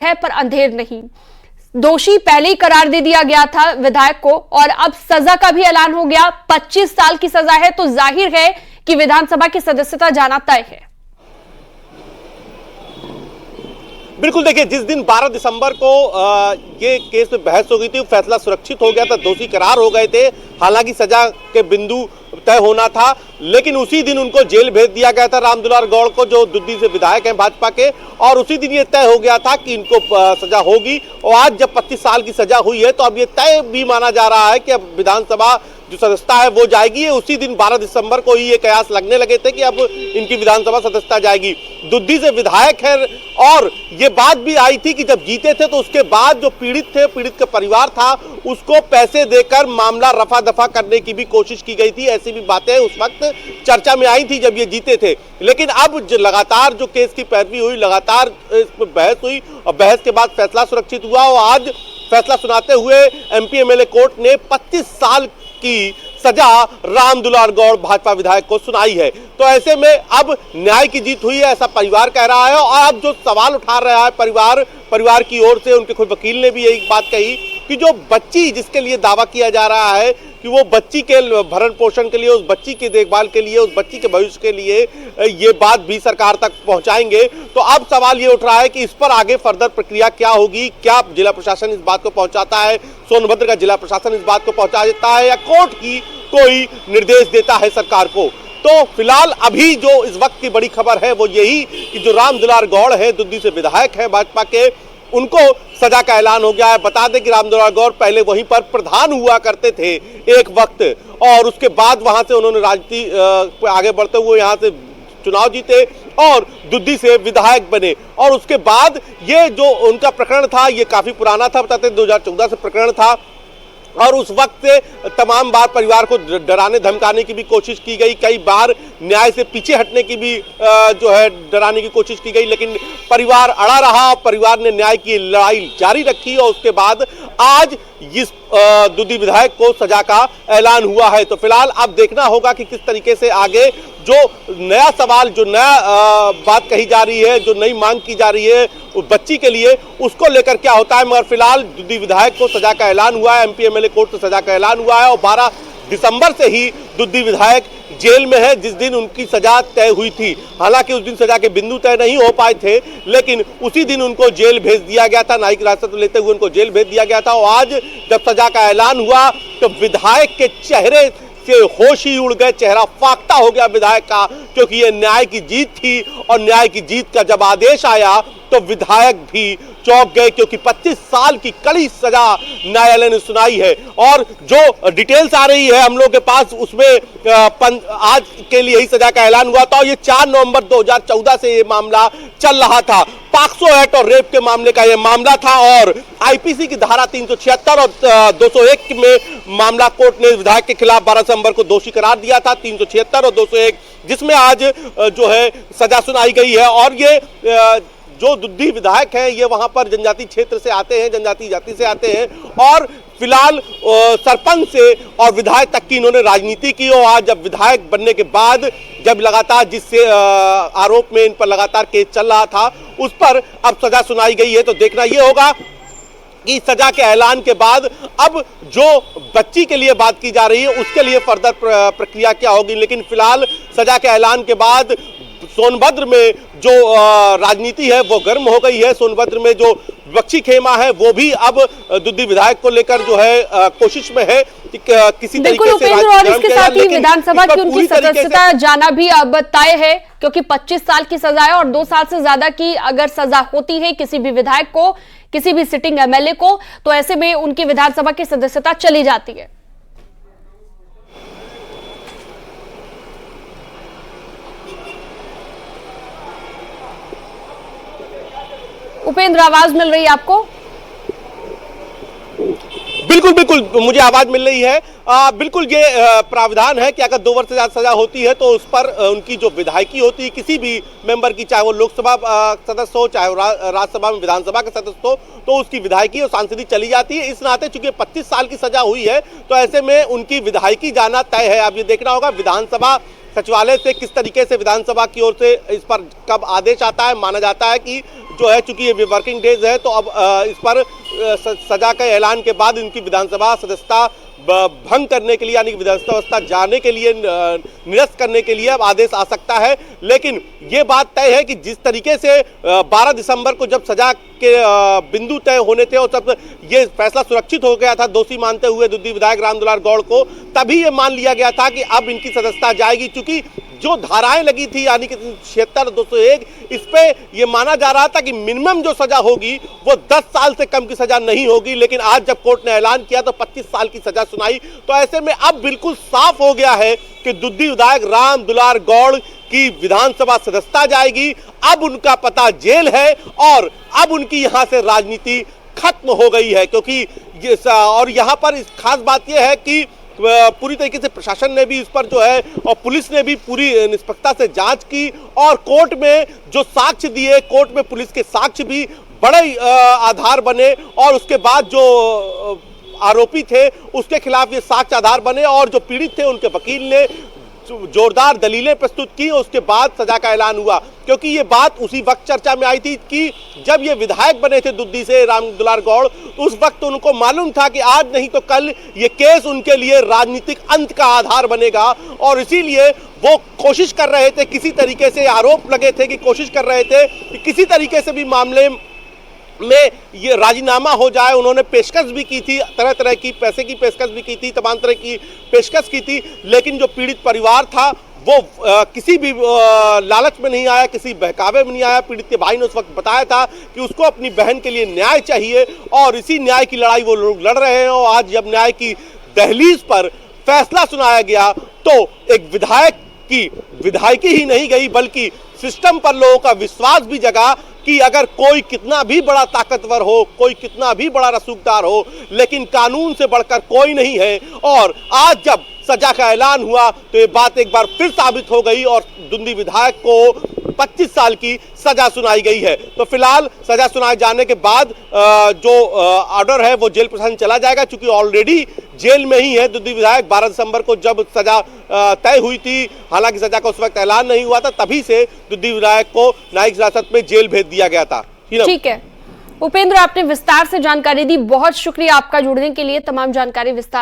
है पर अंधेर नहीं। दोषी पहले ही करार दे दिया गया था विधायक को और अब सजा का भी ऐलान हो गया। 25 साल की सजा है तो जाहिर है कि विधानसभा की सदस्यता जाना तय है। बिल्कुल, देखिए, जिस दिन 12 दिसंबर को ये केस में बहस हो गई थी, फैसला सुरक्षित हो गया था, दोषी करार हो गए थे, हालांकि सजा के बिंदु तय होना था, लेकिन उसी दिन उनको जेल भेज दिया गया था रामदुलार गौड़ को, जो दुद्दी से विधायक हैं भाजपा के, और उसी दिन ये तय हो गया था कि इनको सजा होगी। और आज जब 25 साल की सजा हुई है तो अब ये तय भी माना जा रहा है कि अब विधानसभा जो सदस्यता है वो जाएगी। उसी दिन 12 दिसंबर को ही ये कयास लगने लगे थे कि अब इनकी विधानसभा सदस्यता जाएगी। दुद्दी से विधायक है और ये बात भी आई थी कि जब जीते थे तो उसके बाद जो पीड़ित थे, पीड़ित का परिवार था, उसको पैसे देकर मामला रफा दफा करने की भी कोशिश की गई थी। ऐसी भी बातें उस वक्त चर्चा में आई थी जब ये जीते थे। लेकिन अब लगातार जो केस की पैरवी हुई, लगातार इस पर बहस हुई और बहस के बाद फैसला सुरक्षित हुआ और आज फैसला सुनाते हुए एमपी एमएलए कोर्ट ने 25 साल की सजा रामदुलार गौड़ भाजपा विधायक को सुनाई है। तो ऐसे में अब न्याय की जीत हुई है, ऐसा परिवार कह रहा है। और अब जो सवाल उठा रहा है परिवार की ओर से, उनके खुद वकील ने भी यही बात कही कि जो बच्ची जिसके लिए दावा किया जा रहा है कि वो बच्ची के भरण पोषण के लिए, उस बच्ची की देखभाल के लिए, उस बच्ची के भविष्य के लिए ये बात भी सरकार तक पहुंचाएंगे। तो अब सवाल ये उठ रहा है कि इस पर आगे फर्दर प्रक्रिया क्या होगी, क्या जिला प्रशासन इस बात को पहुंचाता है, सोनभद्र का जिला प्रशासन इस बात को पहुंचा देता है, या कोर्ट की कोई निर्देश देता है सरकार को। तो फिलहाल अभी जो इस वक्त की बड़ी खबर है वो यही कि जो रामदुलार गौड़ है, दुद्दी से विधायक है भाजपा के, उनको सजा का ऐलान हो गया है। बता दें कि रामदुलार गौड़ पहले वहीं पर प्रधान हुआ करते थे एक वक्त, और उसके बाद वहां से उन्होंने राजनीति आगे बढ़ते हुए यहाँ से चुनाव जीते और दुद्दी से विधायक बने। और उसके बाद ये जो उनका प्रकरण था ये काफी पुराना था, बताते 2014 से प्रकरण था, और उस वक्त से तमाम बार परिवार को डराने धमकाने की भी कोशिश की गई, कई बार न्याय से पीछे हटने की भी जो है डराने की कोशिश की गई, लेकिन परिवार अड़ा रहा। परिवार ने न्याय की लड़ाई जारी रखी और उसके बाद आज इस दुद्दी विधायक को सजा का ऐलान हुआ है। तो फिलहाल अब देखना होगा कि किस तरीके से आगे जो नया सवाल, जो नया बात कही जा रही है, जो नई मांग की जा रही है उस बच्ची के लिए, उसको लेकर क्या होता है। मगर फिलहाल दुद्दी विधायक को सजा का ऐलान हुआ है, एमपी एमएलए कोर्ट से सजा का ऐलान हुआ है और 12 दिसंबर से ही दुद्दी विधायक जेल में है, जिस दिन उनकी सजा तय हुई थी। हालांकि उस दिन सजा के बिंदु तय नहीं हो पाए थे, लेकिन उसी दिन उनको जेल भेज दिया गया था, न्यायिक हिरासत लेते हुए उनको जेल भेज दिया गया था। और आज जब सजा का ऐलान हुआ तो विधायक के चेहरे से होश ही उड़ गए, चेहरा फाख्ता हो गया विधायक का, क्योंकि ये न्याय की जीत थी। और न्याय की जीत का जब आदेश आया तो विधायक भी चौंक गए, क्योंकि 25 साल की कड़ी सजा न्यायालय ने सुनाई है। और जो डिटेल्स आ रही है हम लोग के पास, उसमें आज के लिए ही सजा का ऐलान हुआ था। ये 4 नवंबर 2014 से ये मामला चल रहा था। पॉक्सो एक्ट और रेप के मामले का ये मामला था और आईपीसी की धारा 376 और 201 में मामला कोर्ट ने विधायक के खिलाफ 12 दिसंबर को दोषी करार दिया था, 376 और 201, जिसमें आज जो है सजा सुनाई गई है। और ये जो दुद्दी विधायक हैं ये वहां पर जनजाति क्षेत्र से आते हैं, जनजाति जाति से आते हैं, और फिलहाल सरपंच से और विधायक तक की इन्होंने राजनीति की। और आज जब विधायक बनने के बाद जब लगातार जिससे आरोप में इन पर लगातार केस चल रहा था, उस पर अब सजा सुनाई गई है। तो देखना ये होगा कि सजा के ऐलान के बाद अब जो बच्ची के लिए बात की जा रही है उसके लिए फर्दर प्रक्रिया क्या होगी। लेकिन फिलहाल सजा के ऐलान के बाद सोनभद्र में जो राजनीति है वो गर्म हो गई है। सोनभद्र में जो विपक्षी खेमा है वो भी अब दुद्दी विधायक को लेकर जो है कोशिश में है कि किसी तरीके से और इसके साथ ही विधानसभा की उनकी सदस्यता जाना भी अब तय है, क्योंकि 25 साल की सजा है और 2 साल से ज्यादा की अगर सजा होती है किसी भी विधायक को, किसी भी सिटिंग एमएलए को, तो ऐसे में उनकी विधानसभा की सदस्यता चली जाती है। उपेंद्र, आवाज मिल रही है आपको? बिल्कुल बिल्कुल, मुझे आवाज मिल रही है। बिल्कुल ये प्रावधान है कि अगर 2 वर्ष से ज्यादा सजा होती है तो उस पर उनकी जो विधायकी होती है किसी भी मेंबर की, चाहे वो लोकसभा सदस्य हो, चाहे वो राज्यसभा में विधानसभा के सदस्य हो, तो उसकी विधायकी और सांसदी चली जाती है। इस नाते चूंकि 25 साल की सजा हुई है तो ऐसे में उनकी विधायकी जाना तय है। अब ये देखना होगा विधानसभा सचिवालय से किस तरीके से विधानसभा की ओर से इस पर कब आदेश आता है। माना जाता है कि जो है चूंकि ये वर्किंग डेज है तो अब इस पर सजा के ऐलान के बाद इनकी विधानसभा सदस्यता भंग करने के लिए यानी विधानसभा व्यवस्था जाने के लिए निरस्त करने के लिए अब आदेश आ सकता है। लेकिन ये बात तय है कि जिस तरीके से 12 दिसंबर को जब सजा के बिंदु तय होने थे और तब ये फैसला सुरक्षित हो गया था दोषी मानते हुए दुद्दी विधायक रामदुलार गौड़ को, तभी ये मान लिया गया था कि अब इनकी सदस्यता जाएगी। चूंकि जो धाराएं लगी थी यानी कि 76, 201 इस पे ये माना जा रहा था कि मिनिमम जो सजा होगी वो 10 साल से कम की सजा नहीं होगी। लेकिन आज जब कोर्ट ने ऐलान किया तो 25 साल की सजा सुनाई। तो ऐसे में अब बिल्कुल साफ हो गया है कि दुद्दी विधायक रामदुलार गौड़ की विधानसभा सदस्यता जाएगी। अब उनका पता जेल है और अब उनकी यहां से राजनीति खत्म हो गई है। क्योंकि और यहां पर खास बात यह है कि पूरी तरीके से प्रशासन ने भी इस पर जो है और पुलिस ने भी पूरी निष्पक्षता से जांच की और कोर्ट में जो साक्ष्य दिए, कोर्ट में पुलिस के साक्ष्य भी बड़े आधार बने और उसके बाद जो आरोपी थे उसके खिलाफ ये साक्ष्य आधार बने और जो पीड़ित थे उनके वकील ने जोरदार दलीलें प्रस्तुत की। उसके बाद सजा का ऐलान हुआ। क्योंकि ये बात उसी वक्त चर्चा में आई थी कि जब ये विधायक बने थे दुद्दी से रामदुलार गौड़, उस वक्त उनको मालूम था कि आज नहीं तो कल ये केस उनके लिए राजनीतिक अंत का आधार बनेगा और इसीलिए वो कोशिश कर रहे थे, किसी तरीके से आरोप लगे थे कि कोशिश कर रहे थे कि किसी तरीके से भी मामले में ये राजीनामा हो जाए। उन्होंने पेशकश भी की थी, तरह तरह की पैसे की पेशकश भी की थी, तमाम तरह की पेशकश की थी। लेकिन जो पीड़ित परिवार था वो किसी भी लालच में नहीं आया, किसी बहकावे में नहीं आया। पीड़ित के भाई ने उस वक्त बताया था कि उसको अपनी बहन के लिए न्याय चाहिए और इसी न्याय की लड़ाई वो लोग लड़ रहे हैं। और आज जब न्याय की दहलीज पर फैसला सुनाया गया तो एक विधायक की विधायकी ही नहीं गई बल्कि सिस्टम पर लोगों का विश्वास भी जगा कि अगर कोई कितना भी बड़ा ताकतवर हो, कोई कितना भी बड़ा रसूखदार हो, लेकिन कानून से बढ़कर कोई नहीं है। और आज जब सजा का ऐलान हुआ तो ये बात एक बार फिर साबित हो गई और दुद्दी विधायक को 25 साल की सजा सुनाई गई है। तो फिलहाल सजा सुनाए जाने के बाद जो ऑर्डर है वो जेल प्रशासन चला जाएगा। चूंकि ऑलरेडी जेल में ही है दुद्दी विधायक। 12 दिसंबर को जब सजा तय हुई थी, हालांकि सजा का उस वक्त ऐलान नहीं हुआ था, तभी से दुद्दी विधायक को न्यायिक हिरासत में जेल भेज दिया गया था। ठीक है उपेंद्र, आपने विस्तार से जानकारी दी, बहुत शुक्रिया आपका जुड़ने के लिए। तमाम जानकारी विस्तार